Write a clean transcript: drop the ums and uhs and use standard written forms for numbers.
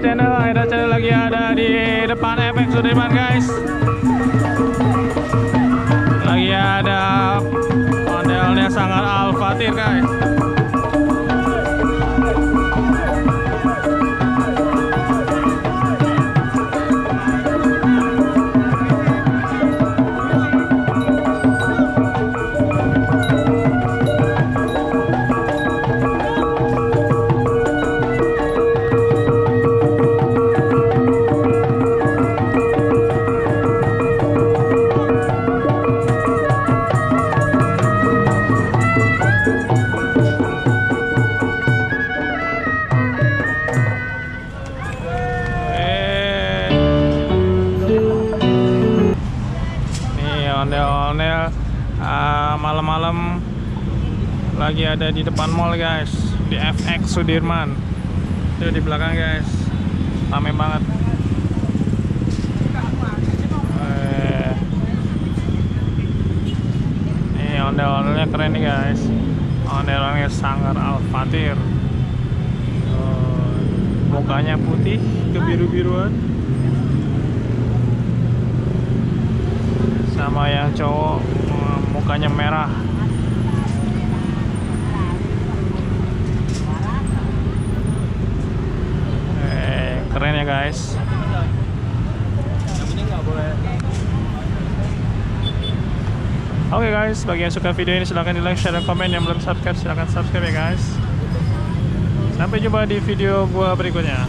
Channel lagi ada di depan efek Sudirman guys. Lagi ada ondelnya sangat alfatir guys. Ondel-ondel malam-malam lagi ada di depan mall guys, di FX Sudirman. Itu di belakang guys, rame banget. Nih ondel-ondelnya keren nih guys, ondel-ondelnya sangar alfatir. Mukanya putih kebiru-biruan, sama yang cowok mukanya merah. Keren ya guys. Oke guys, bagi yang suka video ini silahkan di like, share, dan komen. Yang belum subscribe silahkan subscribe ya guys. Sampai jumpa di video gua berikutnya.